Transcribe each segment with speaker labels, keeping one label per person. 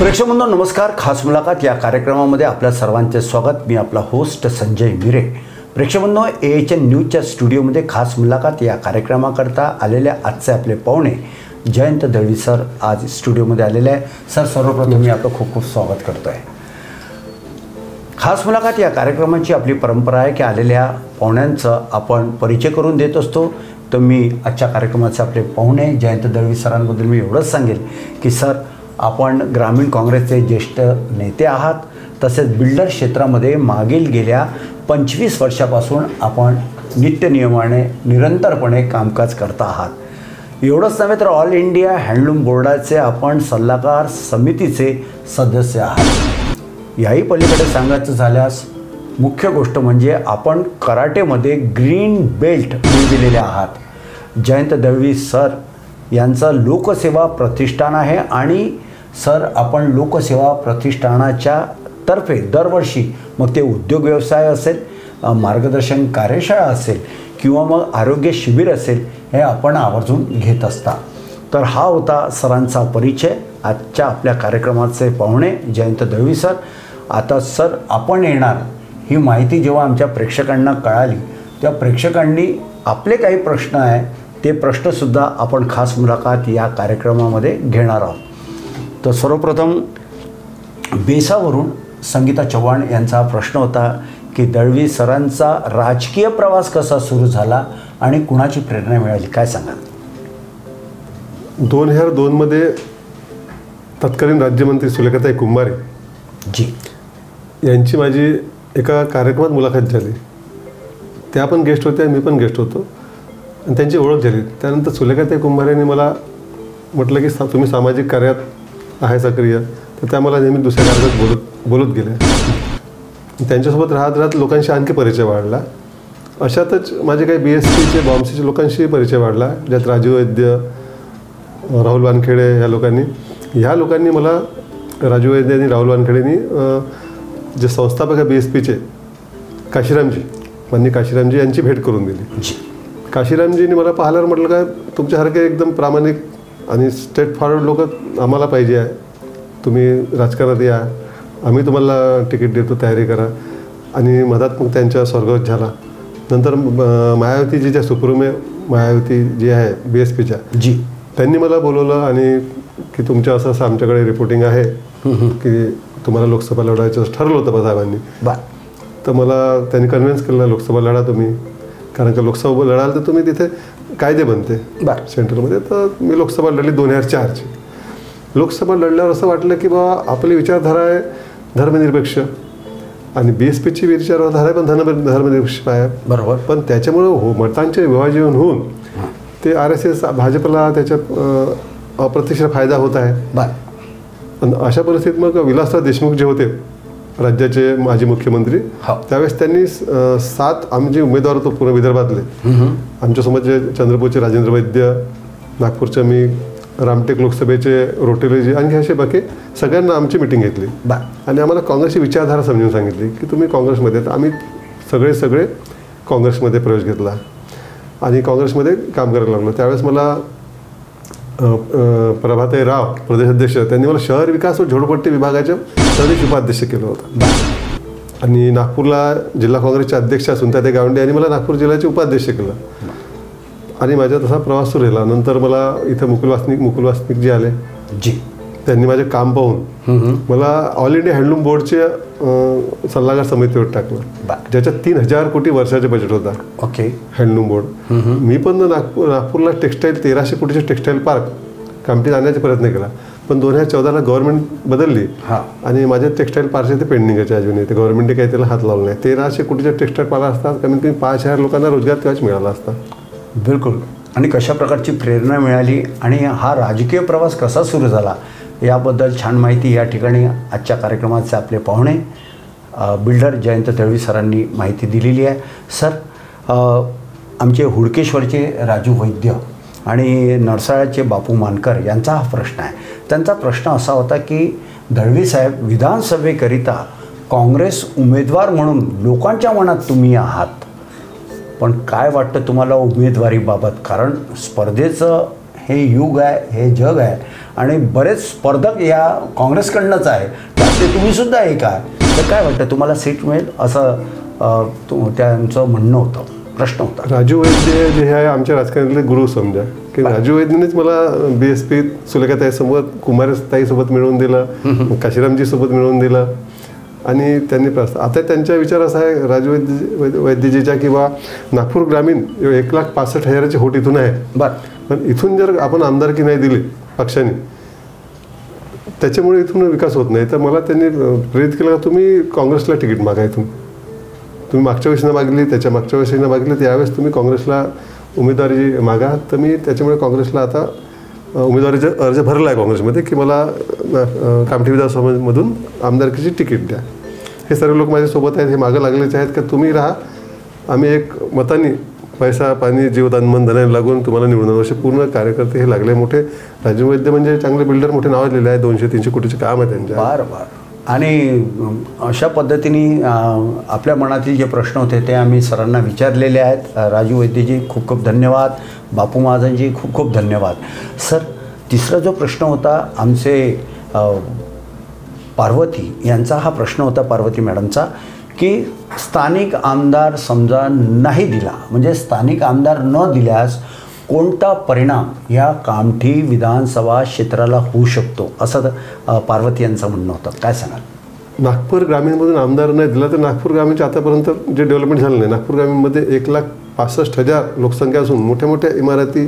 Speaker 1: प्रेक्षकांनो नमस्कार. खास मुलाखत या कार्यक्रमामध्ये आपल्या सर्वांचे स्वागत. मी आपला होस्ट संजय मिरे. प्रेक्षकांनो AHN न्यूजच्या स्टुडिओमध्ये खास मुलाखत या कार्यक्रमाकरता आलेल्या आजचे आपले पाहुणे जयंत दळवी सर आज स्टुडिओमध्ये आलेले आहे. सर सर्वप्रथम मी आपलं खूप खूप स्वागत करतो आहे. खास मुलाखत या कार्यक्रमाची आपली परंपरा आहे की आलेल्या पाहुण्यांचं आपण परिचय करून देत असतो. तर मी आजच्या कार्यक्रमाचे आपले पाहुणे जयंत दळवी सरांबद्दल मी एवढंच सांगेल की सर आपण ग्रामीण काँग्रेसचे ज्येष्ठ नेते आहात. तसेच बिल्डर क्षेत्रामध्ये मागील गेल्या 25 वर्षापासून आपण नित्यनियमाने निरंतरपणे कामकाज करता आहात. एवढंच नव्हे तर ऑल इंडिया हँडलूम बोर्डाचे आपण सल्लागार समितीचे सदस्य आहात. याही पलीकडे सांगायचं झाल्यास मुख्य गोष्ट म्हणजे आपण कराटेमध्ये ग्रीन बेल्ट मिळविलेले आहात. जयंत दळवी सर यांचं लोकसेवा प्रतिष्ठान आहे आणि सर आपण लोकसेवा प्रतिष्ठानाच्या तर्फे दरवर्षी मग ते उद्योग व्यवसाय असेल, मार्गदर्शन कार्यशाळा असेल किंवा मग आरोग्य शिबिर असेल हे आपण आवर्जून घेत असता. तर हा होता सरांचा परिचय. आजच्या आपल्या कार्यक्रमाचे पाहुणे जयंत दळवी सर. आता सर आपण येणार ही माहिती जेव्हा आमच्या प्रेक्षकांना कळाली तेव्हा प्रेक्षकांनी आपले काही प्रश्न आहे ते प्रश्नसुद्धा आपण खास मुलाखत या कार्यक्रमामध्ये घेणार आहोत. तर सर्वप्रथम बेसावरून संगीता चव्हाण यांचा प्रश्न होता की दळवी सरांचा राजकीय प्रवास कसा सुरू झाला आणि कुणाची प्रेरणा मिळाली, काय सांगाल?
Speaker 2: 2002 मध्ये तत्कालीन राज्यमंत्री सुलेखाताई कुंभारे
Speaker 1: जी
Speaker 2: यांची माझी एका कार्यक्रमात मुलाखत झाली. त्या पण गेस्ट होत्या, मी पण गेस्ट होतो आणि त्यांची ओळख झाली. त्यानंतर सुलेखाताई कुंभारेंनी मला म्हटलं की तुम्ही सामाजिक कार्यात आहे सक्रिय, तर त्या मला नेहमी दुसऱ्या कार्यात बोलत गेल्या. त्यांच्यासोबत राहत लोकांशी आणखी परिचय वाढला. अशातच माझे काही BSPचे बॉम्बसीचे लोकांशी परिचय वाढला, ज्यात राजीव वैद्य, राहुल वानखेडे ह्या लोकांनी मला राजीव वैद्य आणि राहुल वानखेडेंनी जे संस्थापक आहे BSPचे माननीय काशीरामजी यांची भेट करून दिली. काशीरामजींनी मला पाहिल्यावर म्हटलं काय तुमच्यासारखे एकदम प्रामाणिक आणि स्ट्रेट फॉरवर्ड लोक आम्हाला पाहिजे आहे, तुम्ही राजकारणात या, आम्ही तुम्हाला तिकीट देतो, तयारी करा. आणि मधात मग त्यांचा स्वर्गवास झाला. नंतर मायावती जी ज्या सुप्रीमे मायावती जी आहे BSPच्या
Speaker 1: जी
Speaker 2: त्यांनी मला बोलवलं आणि की तुमच्या असं आमच्याकडे रिपोर्टिंग आहे की तुम्हाला लोकसभा लढवायचं ठरलं होतं साहेबांनी. तर मला त्यांनी कन्व्हिन्स केलं लोकसभा लढा तुम्ही, कारण का लोकसभा लढाल तर तुम्ही तिथे कायदे बनते सेंट्रलमध्ये. तर मी लोकसभा लढली 2004ची. लोकसभा लढल्यावर असं वाटलं की बाबा आपली विचारधारा आहे धर्मनिरपेक्ष आणि BSPची विचारधारा आहे पण धर्मनिरपेक्ष आहे
Speaker 1: बरोबर.
Speaker 2: पण त्याच्यामुळं मतांचे विभाजन होऊन ते RSS भाजपला त्याच्यात अप्रत्यक्ष फायदा होत आहे. पण अशा परिस्थितीत मग विलासराव देशमुख जे होते राज्याचे माजी मुख्यमंत्री, त्यावेळेस त्यांनी 7 आमचे उमेदवार होतो पूर्ण विदर्भातले. आमच्यासोबत जे चंद्रपूरचे राजेंद्र वैद्य, नागपूरचे मी, रामटेक लोकसभेचे रोटेलेजी आणि असे बाकी सगळ्यांना आमची मिटिंग घेतली आणि आम्हाला काँग्रेसची विचारधारा समजून सांगितली की तुम्ही काँग्रेसमध्ये. तर आम्ही सगळे काँग्रेसमध्ये प्रवेश घेतला आणि काँग्रेसमध्ये काम करायला लागलो. त्यावेळेस मला प्रभाताई राव प्रदेशाध्यक्ष त्यांनी मला शहर विकास व झोपडपट्टी विभागाचे प्रदेश उपाध्यक्ष केलं होतं. आणि नागपूरला जिल्हा काँग्रेसचे अध्यक्ष सुनताई गावंडे यांनी मला नागपूर जिल्ह्याचे उपाध्यक्ष केलं आणि माझा तसा प्रवास सुरू झाला. नंतर मला इथं मुकुल वासनिक जे आले
Speaker 1: जी
Speaker 2: त्यांनी माझे काम पाहून मला ऑल इंडिया हँडलूम बोर्डचे सल्लागार समितीवर टाकलं, ज्याच्यात 3000 कोटी वर्षाचे बजेट होता.
Speaker 1: ओके.
Speaker 2: Handloom board. मी पण नागपूरला टेक्स्टाईल 1300 कोटीचे टेक्स्टाईल पार्क कामठी आणण्याचा प्रयत्न केला, पण 2014ला गव्हर्नमेंट बदलली आणि माझे टेक्स्टाईल पार्कचे ते पेंडिंगचे अजूनही ते गव्हर्नमेंटने काही त्याला हात लावला नाही. 1300 कोटीचे टेक्स्टाईल पार्क असतात, कमीत कमी 5000 लोकांना रोजगार तेव्हाच मिळाला असता.
Speaker 1: बिलकुल. आणि कशा प्रकारची प्रेरणा मिळाली आणि हा राजकीय प्रवास कसा सुरू झाला याबद्दल छान माहिती या ठिकाणी आजच्या कार्यक्रमाचे आपले पाहुणे बिल्डर जयंत दळवी सरांनी माहिती दिलेली आहे. सर आमचे हुडकेश्वरचे राजू वैद्य आणि नरसाळ्याचे बापू मानकर यांचा हा प्रश्न आहे. त्यांचा प्रश्न असा होता की दळवी साहेब विधानसभेकरिता काँग्रेस उमेदवार म्हणून लोकांच्या मनात तुम्ही आहात, पण काय वाटतं तुम्हाला उमेदवारीबाबत? कारण स्पर्धेचं हे युग आहे, हे जग आहे आणि बरेच स्पर्धक या काँग्रेसकडनंच आहे, त्यातले तुम्हीसुद्धा एक आहे. तर काय वाटतं तुम्हाला सीट मिळेल असं त्यांचं म्हणणं होतं, प्रश्न होता.
Speaker 2: राजू वैद्य जे आहे आमच्या राजकारणातले गुरु समजा, की राजू वैद्यनेच मला BSP सुलेखाताईसोबत, कुमारताईसोबत मिळवून दिलं, काशीरामजीसोबत मिळवून दिलं आणि त्यांनी आता त्यांचा विचार असा आहे राजू वैद्यजीच्या किंवा नागपूर ग्रामीण 1,65,000ची होट इथून आहे.
Speaker 1: बरं,
Speaker 2: पण इथून जर आपण आमदारकी नाही दिली पक्षाने, त्याच्यामुळे इथून विकास होत नाही. तर मला त्यांनी प्रेरित केलं का तुम्ही काँग्रेसला तिकीट मागा, इथून तुम्ही मागच्या वर्षीनं मागली, त्याच्या मागच्या वर्षीनं मागली, त्यावेळेस तुम्ही काँग्रेसला उमेदवारी मागा. तर मी त्याच्यामुळे काँग्रेसला आता उमेदवारीचा अर्ज भरला आहे काँग्रेसमध्ये की मला कामठी विधानसभामधून आमदारकीची तिकीट द्या. हे सर्व लोक माझ्यासोबत आहेत, हे मागं लागलेच आहेत का तुम्ही राहा, आम्ही एक मतानी पैसा पाणी जीवदान मन धनाने लागून तुम्हाला निवडून असे पूर्ण कार्यकर्ते हे लागले. मोठे राजू वैद्य म्हणजे चांगले बिल्डर, मोठे नाव लिहिले आहे, 200-300 कोटीचे काम आहे त्यांच्या.
Speaker 1: बरं. आणि अशा पद्धतीने आपल्या मनातील जे प्रश्न होते ते आम्ही सरांना विचारलेले आहेत. राजू वैद्यजी खूप खूप धन्यवाद, बापू महाजनजी खूप खूप धन्यवाद. सर, तिसरा जो प्रश्न होता आमचे पार्वती यांचा हा प्रश्न होता, पार्वती मॅडमचा, की स्थानिक आमदार समजा नाही दिला, म्हणजे स्थानिक आमदार न दिल्यास कोणता परिणाम या कामठी विधानसभा क्षेत्राला होऊ शकतो, असं पार्वती यांचं म्हणणं होतं. काय सांगाल?
Speaker 2: नागपूर ग्रामीणमधून आमदार नाही दिला तर नागपूर ग्रामीणच्या आतापर्यंत जे डेव्हलपमेंट झालं नाही, नागपूर ग्रामीणमध्ये 1,65,000 लोकसंख्या असून मोठ्या मोठ्या इमारती,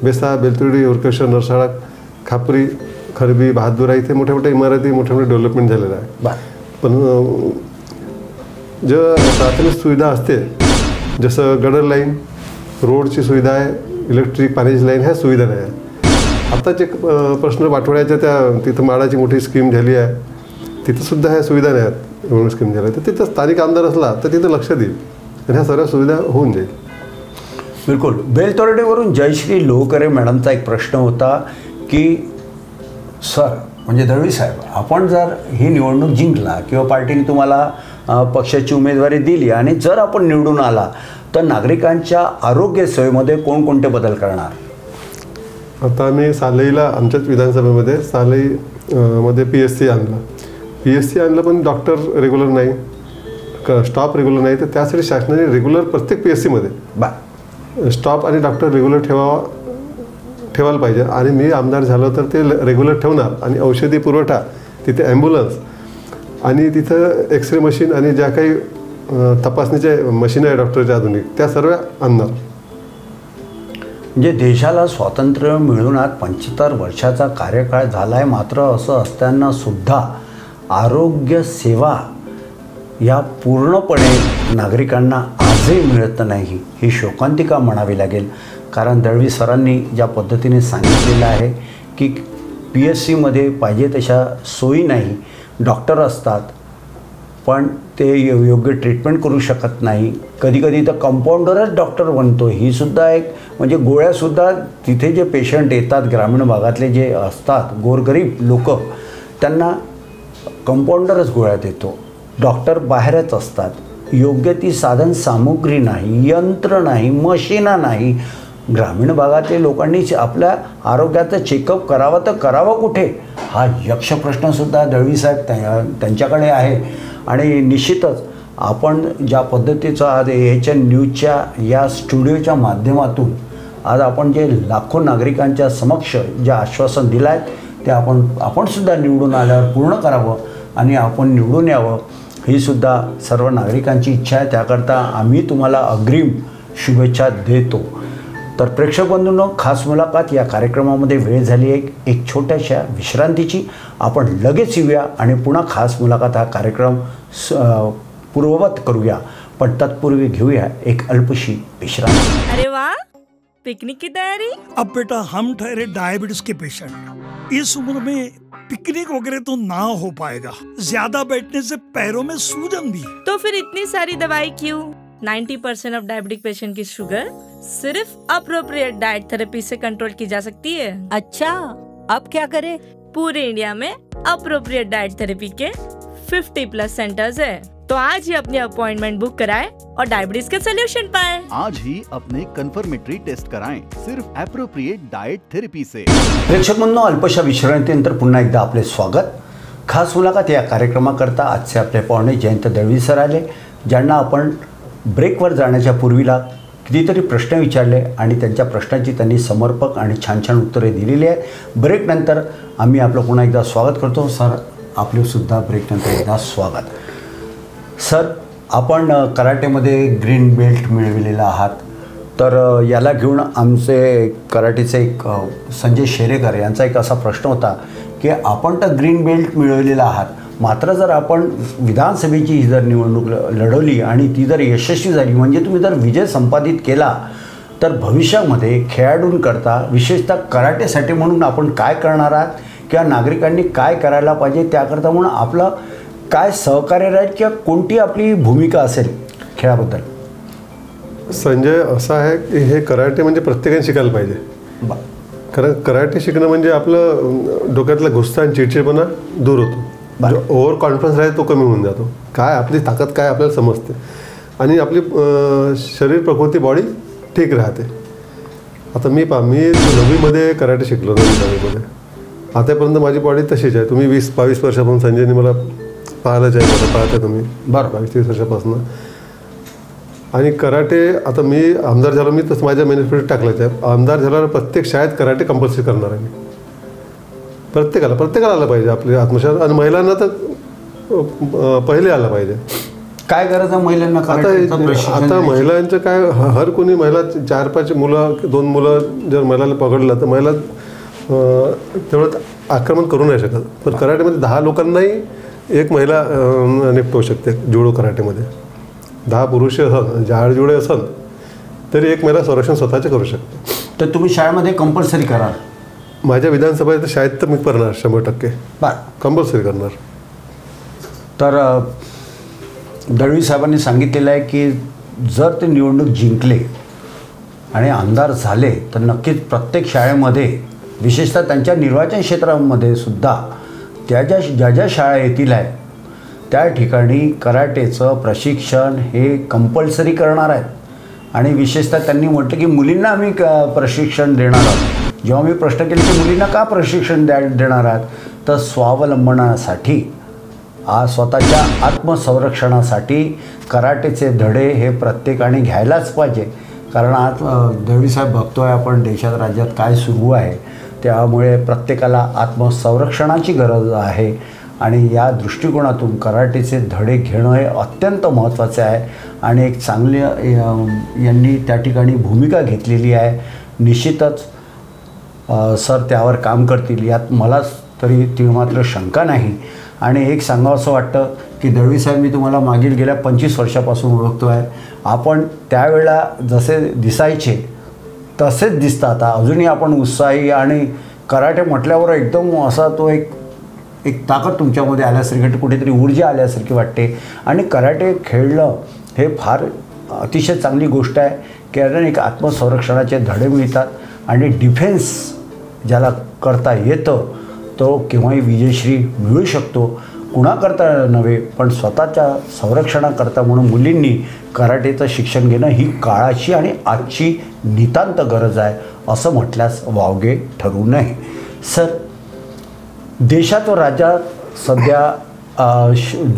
Speaker 2: बेसा, बेलतुर्डी, ओरकेश्वर, नरसाळा, खापरी, खरबी, बहादुरा इथे मोठ्या मोठ्या इमारती, मोठ्या मोठ्या डेव्हलपमेंट झालेलं आहे. पण जे प्राथमिक सुविधा असते जसं गडर लाईन, रोडची सुविधा आहे, इलेक्ट्रिक पाण्याची लाईन, ह्या सुविधा नाही आहे. आत्ताच एक प्रश्न वाटोळ्याच्या तिथं माडाची मोठी स्कीम झाली आहे, तिथंसुद्धा ह्या सुविधा नाही आहेत, म्हणून स्कीम झाल्या. तर तिथं स्थानिक आमदार असला तर तिथं लक्ष देईल आणि ह्या सर्व सुविधा होऊन जाईल.
Speaker 1: बिलकुल. बेलतोरडेवरून जयश्री लोहकरे मॅडमचा एक प्रश्न होता की सर, म्हणजे दळवी साहेब, आपण जर ही निवडणूक जिंकला किंवा पार्टीने तुम्हाला पक्षाची उमेदवारी दिली आणि जर आपण निवडून आला तर नागरिकांच्या आरोग्य सेवेमध्ये कोणकोणते बदल करणार?
Speaker 2: आता आम्ही सालईला आमच्याच विधानसभेमध्ये सालईमध्ये PSC आणलं. PSC आणलं पण डॉक्टर रेग्युलर नाही, स्टाफ रेग्युलर नाही, तर त्यासाठी शासनाने रेग्युलर प्रत्येक PSCमध्ये स्टाफ आणि डॉक्टर रेग्युलर ठेवायला पाहिजे. आणि मी आमदार झालो तर ते रेग्युलर ठेवणार आणि औषधी पुरवठा, तिथे ॲम्ब्युलन्स आणि तिथं एक्सरे मशीन आणि ज्या काही तपासणीचे मशीन आहे डॉक्टरच्या आधुनिक, त्या सर्व आणणार.
Speaker 1: म्हणजे देशाला स्वातंत्र्य मिळून आज 75 वर्षाचा कार्यकाळ झाला आहे, मात्र असं असताना सुद्धा आरोग्य सेवा या पूर्णपणे नागरिकांना आजही मिळत नाही, ही शोकांतिका म्हणावी लागेल. कारण दळवी सरांनी ज्या पद्धतीने सांगितलेलं आहे की PSCमध्ये पाहिजे तशा सोयी नाही, डॉक्टर असतात पण ते योग्य ट्रीटमेंट करू शकत नाही, कधीकधी तर कंपाऊंडरच डॉक्टर बनतो. ही सुद्धा एक म्हणजे गोळ्यासुद्धा तिथे जे पेशंट येतात ग्रामीण भागातले जे असतात गोरगरीब लोक, त्यांना कंपाऊंडरच गोळ्या देतो, डॉक्टर बाहेरच असतात. योग्य ती साधन सामुग्री नाही, यंत्र नाही, मशिना नाही. ग्रामीण भागातले लोकांनी आपल्या आरोग्याचं चेकअप करावं तर करावं कुठे, हा यक्ष प्रश्नसुद्धा दळवी साहेब त्यांच्याकडे आहे. आणि निश्चितच आपण ज्या पद्धतीचं आज AHN न्यूजच्या या स्टुडिओच्या माध्यमातून आज आपण जे लाखो नागरिकांच्या समक्ष जे आश्वासन दिलं आहे ते आपणसुद्धा निवडून आल्यावर पूर्ण करावं आणि आपण निवडून यावं, ही सुद्धा सर्व नागरिकांची इच्छा आहे. त्याकरता आम्ही तुम्हाला अग्रिम शुभेच्छा देतो. तर प्रेक्षक बंधूंनो, खास मुलाखत या कार्यक्रमामध्ये वेळ झाली आहे एक छोट्याशा विश्रांतीची. आपण लगेच येऊया आणि पुन्हा खास मुलाखत हा कार्यक्रम पूर्ववत करूया, पण तत्पूर्वी घेऊया एक अल्पशी विश्रांती.
Speaker 3: अरे वाह, पिकनिक की तैयारी?
Speaker 4: अब बेटा हम ठहरे डायबिटीज के पेशेंट, इस उम्र में पिकनिक वगैरह तो ना हो पाएगा, ज्यादा बैठने से पैरों में सूजन भी।
Speaker 3: तो फिर इतनी सारी दवाई क्यों? 90% ऑफ डायबिटिक पेशेंट की शुगर सिर्फ अप्रोप्रिएट डाइट थेरेपी से कंट्रोल की जा सकती है।
Speaker 5: अच्छा, अब क्या करें?
Speaker 3: पूरे इंडिया में अप्रोप्रिएट डाइट थेरेपी के 50+ सेंटर्स है, तो आज ही अपनी अपॉइंटमेंट बुक कराएं और डायबिटीज के सोल्यूशन पाएं।
Speaker 6: आज ही अपने कन्फर्मेटरी टेस्ट कराएं सिर्फ एप्रोप्रिएट डाएट थेरपी से।
Speaker 1: प्रेक्षक म्हणून अल्पशा विश्रांतीनंतर पुन्हा एकदा आपले स्वागत। खास मुलाखत या कार्यक्रमाकरता आजचे आपले पाहुणे जयंत दळवी सर आले, ज्यांना आपण ब्रेकवर जाण्याच्या पूर्वीला कितीतरी प्रश्न विचारले आणि त्यांच्या प्रश्नांची त्यांनी समर्पक आणि छान छान उत्तरे दिलेली आहेत। ब्रेकनंतर आम्ही आपलं पुन्हा एकदा स्वागत करतो। सर, आपले सुद्धा ब्रेकनंतर एकदा स्वागत। सर, आपण कराटेमध्ये ग्रीन बेल्ट मिळविलेला आहात, तर याला घेऊन आमचे कराटेचे एक संजय शेरेकर यांचा एक असा प्रश्न होता की आपण तर ग्रीन बेल्ट मिळवलेला आहात, मात्र जर आपण विधानसभेची जर निवडणूक लढवली आणि ती जर यशस्वी झाली, म्हणजे तुम्ही जर विजय संपादित केला, तर भविष्यामध्ये खेळाडूंकरता विशेषतः कराटेसाठी म्हणून आपण काय करणार आहात किंवा नागरिकांनी काय करायला पाहिजे त्याकरता म्हणून आपलं काय सहकार्य राहील किंवा कोणती आपली भूमिका असेल खेळाबद्दल?
Speaker 2: संजय, असं आहे की हे कराटे म्हणजे प्रत्येकाने शिकायला पाहिजे। कारण कराटे शिकणं म्हणजे आपलं डोक्यातला गुस्सा आणि चिडचिडपणा दूर होतो, जो ओव्हर कॉन्फिडन्स राहील तो कमी होऊन जातो, काय आपली ताकद काय आपल्याला समजते आणि आपली शरीर प्रकृती बॉडी ठीक राहते। आता मी 9वीमध्ये कराटे शिकलो, 9वीमध्ये आतापर्यंत माझी बॉडी तशीच आहे। तुम्ही 20-22 वर्षापासून संजयने मला पाहायलाच आहे, मला पाहता तुम्ही 22-23 वर्षापासून। आणि कराटे आता मी आमदार झालो, मी तसं माझ्या मॅनिफेस्टोत टाकलंच आहे, आमदार झाल्यावर प्रत्येक शाळेत कराटे कंपल्सरी करणार आहे मी। प्रत्येकाला आलं पाहिजे आपले आत्मविश्वास, आणि महिलांना तर पहिले आलं पाहिजे।
Speaker 1: काय गरज आहे महिलांना?
Speaker 2: आता महिलांचं काय, हर कोणी महिला 4-5 मुलं 2 मुलं जर महिलाला पकडलं तर महिला तेवढं आक्रमण करू नाही शकत, पण कराटेमध्ये 10 लोकांनाही एक महिला निपटवू शकते। जुडो कराटेमध्ये 10 पुरुष असन, जाडजुडे असन तरी एक महिला संरक्षण स्वतःचे करू शकते।
Speaker 1: तर तुम्ही शाळेमध्ये कंपल्सरी कराल?
Speaker 2: माझ्या विधानसभेत शाळेत तर मी करणार 100% कंपल्सरी करणार।
Speaker 1: तर दळवी साहेबांनी सांगितलेलं आहे की जर ते निवडणूक जिंकले आणि आमदार झाले तर नक्कीच प्रत्येक शाळेमध्ये, विशेषतः त्यांच्या निर्वाचन क्षेत्रामध्ये सुद्धा ज्या ज्या शाळा येतील आहे त्या ठिकाणी कराटेचं प्रशिक्षण हे कंपल्सरी करणार आहेत। आणि विशेषतः त्यांनी म्हटलं की मुलींना आम्ही प्रशिक्षण देणार आहोत। जेव्हा मी प्रश्न केले की मुलींना का प्रशिक्षण देणार आहात, तर स्वावलंबनासाठी, स्वतःच्या आत्मसंरक्षणासाठी कराटेचे धडे हे प्रत्येकाने घ्यायलाच पाहिजे। कारण आज दळवी साहेब बघतोय आपण देशात राज्यात काय सुरू आहे, त्यामुळे प्रत्येकाला आत्मसंरक्षणाची गरज आहे आणि या दृष्टिकोनातून कराटेचे धडे घेणं हे अत्यंत महत्त्वाचे आहे आणि एक चांगली यांनी त्या ठिकाणी भूमिका घेतलेली आहे। निश्चितच सर त्यावर काम करतील यात मला तरी ती मात्र शंका नाही। आणि एक सांगावं असं वाटतं की दळवी साहेब, मी तुम्हाला मागील गेल्या 25 वर्षापासून ओळखतो आहे, आपण त्यावेळेला जसे दिसायचे तसेच दिसता आता अजूनही आपण उत्साही आणि कराटे म्हटल्यावर एकदम असा तो एक ताकद तुमच्यामध्ये आल्यासारखी, कुठेतरी ऊर्जा आल्यासारखी वाटते। आणि कराटे खेळणं हे फार अतिशय चांगली गोष्ट आहे, कारण एक आत्मसंरक्षणाचे धडे मिळतात आणि डिफेन्स ज्याला करता येतं तो केव्हाही विजयश्री मिळू शकतो। कुणाकरता नव्हे पण स्वतःच्या संरक्षणाकरता म्हणून मुलींनी कराटेचं शिक्षण घेणं ही काळाची आणि आजची नितांत गरज आहे असं म्हटल्यास वावगे ठरू नये। सर, देशात व राज्यात सध्या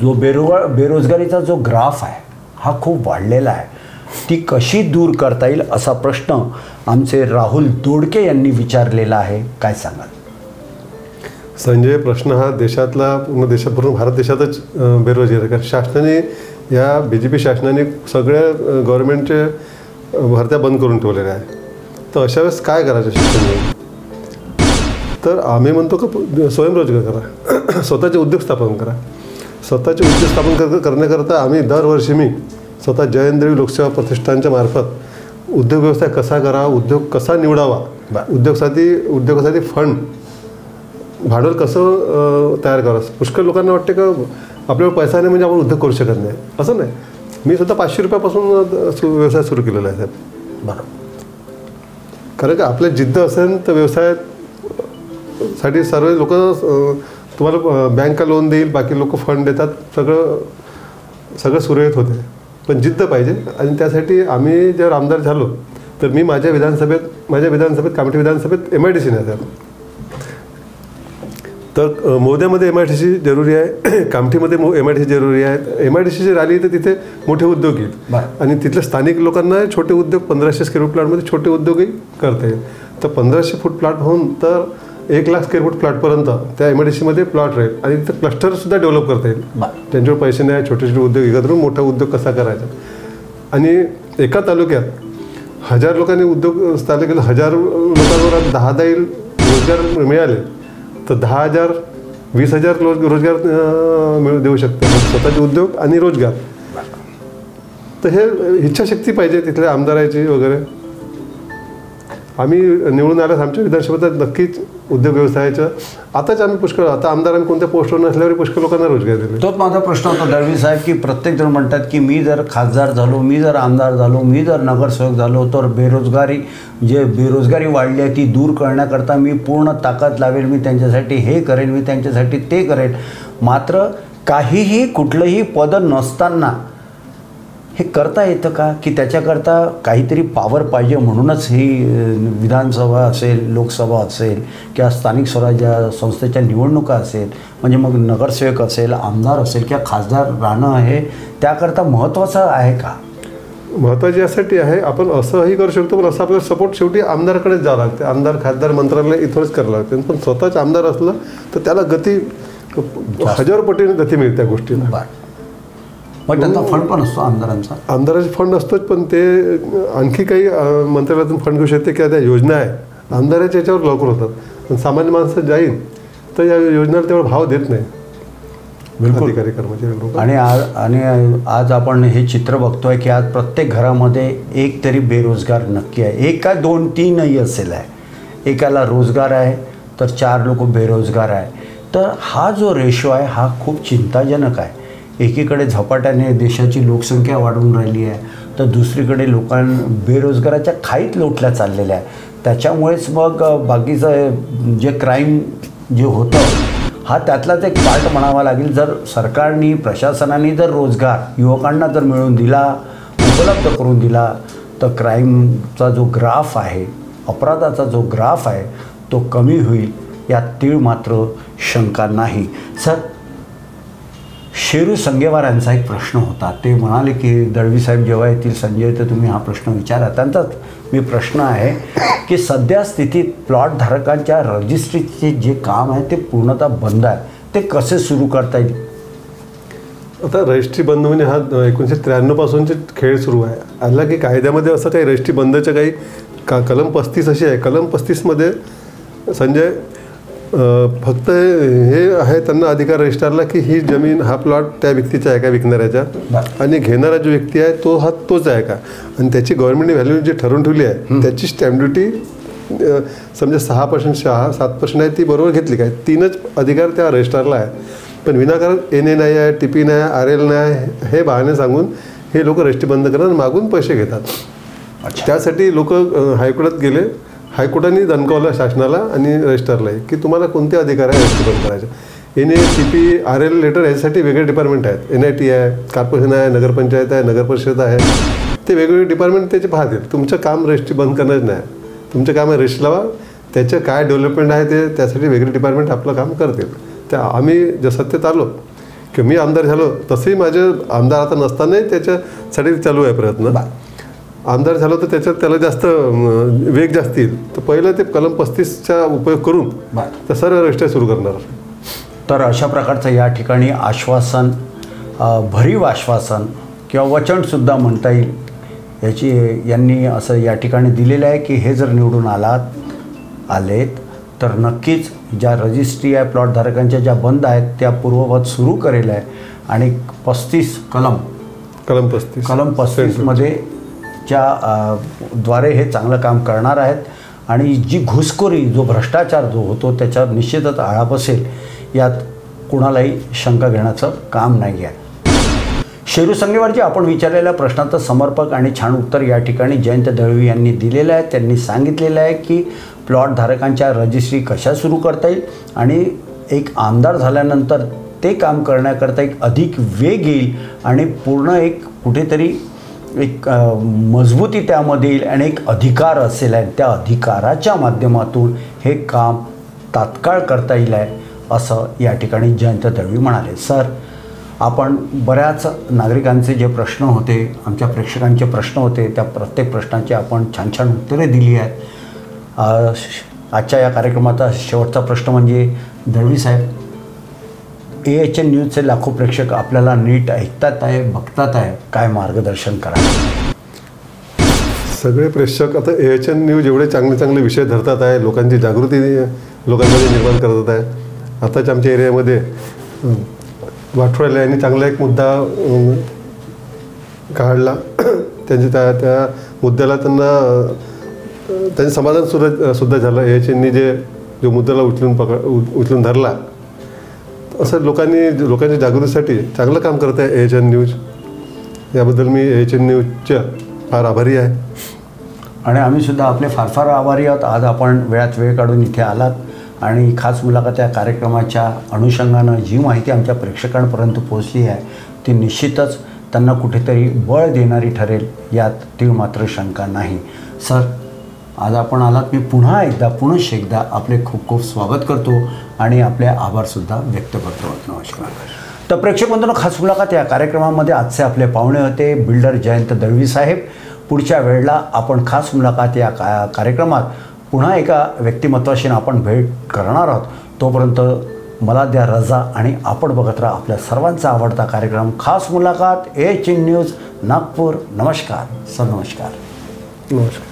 Speaker 1: जो बेरोजगारीचा जो ग्राफ आहे हा खूप वाढलेला आहे, ती कशी दूर करता येईल असा प्रश्न आमचे राहुल दोडके यांनी विचारलेला आहे, काय सांगाल?
Speaker 2: संजय, प्रश्न हा देशातला पूर्ण भारत देशातच बेरोजगारी आहे, कारण शासनाने या BJP शासनाने सगळ्या गव्हर्नमेंटचे भरत्या बंद करून ठेवलेल्या आहे। तर अशा वेळेस काय करायचं शिक्षण? तर आम्ही म्हणतो की स्वयंरोजगार करा, स्वतःचे उद्योग स्थापन करा। स्वतःचे उद्योग स्थापन करण्याकरता आम्ही दरवर्षी मी स्वतः जयंत दळवी लोकसेवा प्रतिष्ठानच्या मार्फत उद्योग व्यवसाय कसा करा, उद्योग कसा निवडावा, उद्योगासाठी फंड भांडवल कसं तयार करावं। पुष्कळ लोकांना वाटते का आपल्याला पैसा नाही म्हणजे आपण उद्योग करू शकत नाही, असं नाही। मी स्वतः 500 रुपयापासून व्यवसाय सुरू केलेला आहे साहेब।
Speaker 1: बरोबर,
Speaker 2: कारण का आपल्या जिद्द असेल तर व्यवसायात साठी सर्व लोक तुम्हाला बँक लोन देईल, बाकी लोक फंड देतात, सगळं सगळं सुरळीत होते. पण जिद्द पाहिजे आणि त्यासाठी आम्ही जर आमदार झालो तर मी माझ्या विधानसभेत कामठी विधानसभेत MIDC नाही तर मोद्यामध्ये MIDC जरुरी आहे, कामठीमध्ये MIDC जरुरी आहे. MIDC राहिली तर तिथे मोठे उद्योग येईल आणि तिथल्या स्थानिक लोकांना छोटे उद्योग 1500 स्क्वेअर फूट प्लॉटमध्ये छोटे उद्योगही करता येईल. तर 1500 फूट प्लॉट होऊन तर 1 लाख स्क्वेअर फूट प्लॉटपर्यंत त्या MIDCमध्ये प्लॉट राहील आणि तिथं क्लस्टरसुद्धा डेव्हलप करता येईल. त्यांच्यावर पैसे नाही, छोटे छोटे उद्योग एकत्र मोठा उद्योग कसा करायचा. आणि एका तालुक्यात 1000 लोकांनी उद्योग चालू केलं, 1000 लोकांवर 10 येईल रोजगार मिळाले तर 10,000 20,000 रोजगार देऊ शकते स्वतःचे उद्योग आणि रोजगार. तर हे इच्छाशक्ती पाहिजे तिथल्या आमदाराची वगैरे. आम्ही निवडून आल्यास आमच्या विधानसभेत नक्कीच उद्योग व्यवसायाचं आताच आम्ही पुष्कळ आता आमदारांनी कोणत्या पोस्टवर नसल्यावर पुष्कळ लोकांना रोजगार दिले.
Speaker 1: तोच माझा प्रश्न होता दळवी साहेब की प्रत्येक जण म्हणतात की मी जर खासदार झालो, मी जर आमदार झालो, मी जर नगरसेवक झालो तर बेरोजगारी वाढली आहे ती दूर करण्याकरता मी पूर्ण ताकद लावेल, मी त्यांच्यासाठी हे करेल, मी त्यांच्यासाठी ते करेल. मात्र काहीही कुठलंही पद नसताना हे करता येतं का? की त्याच्याकरता काहीतरी पॉवर पाहिजे म्हणूनच ही विधानसभा असेल, लोकसभा असेल किंवा स्थानिक स्वराज्य संस्थेच्या निवडणुका असेल, म्हणजे मग नगरसेवक असेल, आमदार असेल किंवा खासदार राहणं हे त्याकरता महत्त्वाचं आहे का?
Speaker 2: महत्त्वाची यासाठी आहे. आपण असंही करू शकतो पण असं आपल्याला सपोर्ट शेवटी आमदाराकडेच जावं लागते. आमदार खासदार मंत्रालय इथूनच करावं लागते. पण स्वतःच आमदार असलं तर त्याला गती 1000 पटीने गती मिळते त्या गोष्टीला.
Speaker 1: मग त्यांचा फंड पण असतो आमदारांचा.
Speaker 2: आमदाराचा फंड असतोच पण ते आणखी काही मंत्रालयातून फंड घेऊ शकते किंवा त्या योजना आहे आमदाराच्या याच्यावर लवकर होतात. पण सामान्य माणसं जाईल तर या योजनेला तेवढा भाव देत नाही अधिकारी कर्मचारी लोक.
Speaker 1: आणि आज आपण हे चित्र बघतोय की आज प्रत्येक घरामध्ये एक तरी बेरोजगार नक्की आहे. एक का 2 3 असेल आहे. एकाला रोजगार आहे तर 4 लोक बेरोजगार आहे. तर हा जो रेशो आहे हा खूप चिंताजनक आहे. एकीकडे झपाट्याने देशाची लोकसंख्या वाढून राहिली आहे तर दुसरीकडे बेरोजगाराच्या खाईत लोटल्या चाललेल्या आहे. त्याच्यामुळेच मग बाकीचं जे क्राईम जे होतं हा त्यातलाच एक पार्ट म्हणावा लागेल. जर सरकारने प्रशासनाने जर रोजगार युवकांना जर मिळवून दिला, उपलब्ध करून दिला तर क्राईमचा जो ग्राफ आहे, अपराधाचा जो ग्राफ आहे तो कमी होईल यात तीळ मात्र शंका नाही. सर, शेरू संगेवार यांचा एक प्रश्न होता. ते म्हणाले की दळवी साहेब जेव्हा येतील संजय तर तुम्ही हा प्रश्न विचारा. त्यांचाच मी प्रश्न आहे की सध्या स्थितीत प्लॉट धारकांच्या रजिस्ट्रीचे जे काम आहे ते पूर्णतः बंद आहे, ते कसे सुरू करता येईल?
Speaker 2: आता रजिस्ट्री बंद म्हणजे हा 1993 पासूनचे खेळ सुरू आहे. आला की कायद्यामध्ये असं काही रजिस्ट्री बंदचं काही कलम 35 अशी आहे. कलम 35मध्ये संजय फक्त हे आहे त्यांना अधिकार रजिस्ट्रारला की ही जमीन हा प्लॉट त्या व्यक्तीचा आहे का विकणाऱ्याच्या आणि घेणारा जो व्यक्ती आहे तोच आहे का आणि त्याची गव्हर्नमेंटने व्हॅल्यू जी ठरवून ठेवली आहे त्याची स्टॅम्प ड्युटी समजा 6% 7% आहे ती बरोबर घेतली काय. 3च अधिकार त्या रजिस्ट्रारला आहे. पण विनाकारण NA नाही आहे, TP नाही, RL नाही हे बहाणे सांगून हे लोक रजिस्ट्री बंद करतात आणि मागून पैसे घेतात. त्यासाठी लोक हायकोर्टात गेले. हायकोर्टाने दणकावलं शासनाला आणि रजिस्ट्रारलाही की तुम्हाला कोणते अधिकार आहे रजिस्ट्री बंद करायचे. NA TP RL लेटर याच्यासाठी वेगळे डिपार्टमेंट आहेत. NIT आहे, कॉर्पोरेशन आहे, नगरपंचायत आहे, नगरपरिषद आहे. ते वेगवेगळे डिपार्टमेंट त्याचे पाहतील. तुमचं काम रजिस्ट्री बंद करणंच नाही. तुमचं काम आहे रजिस्ट्री लावा. त्याचं काय डेव्हलपमेंट आहे ते त्यासाठी वेगळे डिपार्टमेंट आपलं काम करतील. त्या आम्ही जर सत्तेत आलो की मी आमदार झालो तसंही माझे आमदार आता नसतानाही त्याच्यासाठी चालू आहे प्रयत्न. आमदार झालो तर त्याच्यात त्याला जास्त वेग जास्त येईल तर पहिलं ते कलम 35चा उपयोग करून तर सर्व रजिस्टर सुरू करणार.
Speaker 1: तर अशा प्रकारचं या ठिकाणी आश्वासन, भरीव आश्वासन किंवा वचनसुद्धा म्हणता येईल याची यांनी असं या ठिकाणी दिलेलं आहे की हे जर निवडून आलेत तर नक्कीच ज्या रजिस्ट्री आहे प्लॉटधारकांच्या ज्या बंद आहेत त्या पूर्ववत सुरू करेल आहे आणि 35 कलम 35मध्ये द्वारे हे चांगलं काम करणार आहेत आणि जी घुसखोरी जो भ्रष्टाचार जो होतो त्याच्यावर निश्चितच आळा बसेल यात कुणालाही शंका घेण्याचं काम नाही आहे. शेरू संगेवारजी आपण विचारलेल्या प्रश्नाचं समर्पक आणि छान उत्तर या ठिकाणी जयंत दळवी यांनी दिलेलं आहे. त्यांनी सांगितलेलं आहे की प्लॉट धारकांच्या रजिस्ट्री कशा सुरू करता येईल आणि एक आमदार झाल्यानंतर ते काम करण्याकरता एक अधिक वेग येईल आणि पूर्ण एक कुठेतरी एक मजबूती त्यामध्ये येईल आणि एक अधिकार असेल आहे, त्या अधिकाराच्या माध्यमातून हे काम तात्काळ करता येईल आहे असं या ठिकाणी जयंत दळवी म्हणाले. सर, आपण बऱ्याच नागरिकांचे जे प्रश्न होते, आमच्या प्रेक्षकांचे प्रश्न होते, त्या प्रत्येक प्रश्नाची आपण छान छान उत्तरे दिली आहेत. आजच्या या कार्यक्रमाचा शेवटचा प्रश्न म्हणजे दळवी साहेब, AHN न्यूजचे लाखो प्रेक्षक आपल्याला नीट ऐकतात आहे, बघतात आहे, काय मार्गदर्शन करा?
Speaker 2: सगळे प्रेक्षक आता AHN न्यूज एवढे चांगले चांगले विषय धरतात आहे, लोकांची जागृती लोकांमध्ये निर्माण करत आहे. आताच आमच्या एरियामध्ये वाठोळ्याला यांनी चांगला एक मुद्दा काढला. त्या मुद्द्याला त्यांचं समाधान सुद्धा झालं. AHNनी जो मुद्द्याला उचलून धरला, असं लोकांच्या जागृतीसाठी चांगलं काम करत आहे AHN न्यूज. याबद्दल मी AHN न्यूजच्या फार आभारी आहे.
Speaker 1: आणि आम्हीसुद्धा आपले फार फार आभारी आहोत. आज आपण वेळात वेळ काढून इथे आलात आणि खास मुलाखत या कार्यक्रमाच्या अनुषंगानं जी माहिती आमच्या प्रेक्षकांपर्यंत पोहोचली आहे ती निश्चितच त्यांना कुठेतरी बळ देणारी ठरेल, यात तीळ मात्र शंका नाही. सर, आज आपण आलात, मी पुन्हा एकदा आपले खूप खूप स्वागत करतो आणि आपले आभारसुद्धा व्यक्त करतो. नमस्कार. तर प्रेक्षक बंधूंनो, खास मुलाखत या कार्यक्रमामध्ये आजचे आपले पाहुणे होते बिल्डर जयंत दळवी साहेब. पुढच्या वेळेला आपण खास मुलाखत या कार्यक्रमात पुन्हा एका व्यक्तिमत्वाशी आपण भेट करणार आहोत. तोपर्यंत मला द्या रजा आणि आपण बघत राहा आपल्या सर्वांचा आवडता कार्यक्रम खास मुलाखत AHN न्यूज नागपूर. नमस्कार सर. नमस्कार.
Speaker 2: नमस्कार.